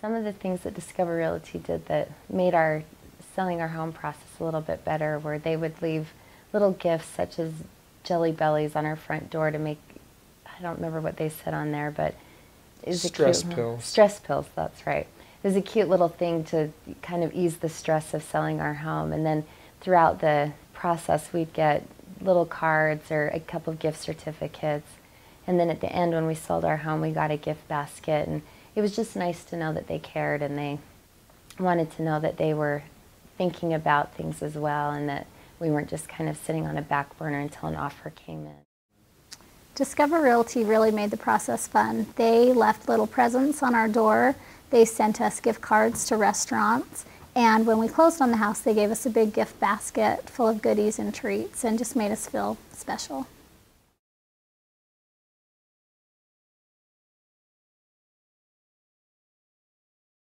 Some of the things that Discover Realty did that made our selling our home process a little bit better were they would leave little gifts such as Jelly Bellies on our front door to make, I don't remember what they said on there, but it was stress a cute, pills. Stress pills, that's right. It was a cute little thing to kind of ease the stress of selling our home. And then throughout the process, we'd get little cards or a couple of gift certificates. And then at the end, when we sold our home, we got a gift basket. And it was just nice to know that they cared and they wanted to know that they were thinking about things as well and that we weren't just kind of sitting on a back burner until an offer came in. Discover Realty really made the process fun. They left little presents on our door. They sent us gift cards to restaurants. And when we closed on the house, they gave us a big gift basket full of goodies and treats and just made us feel special.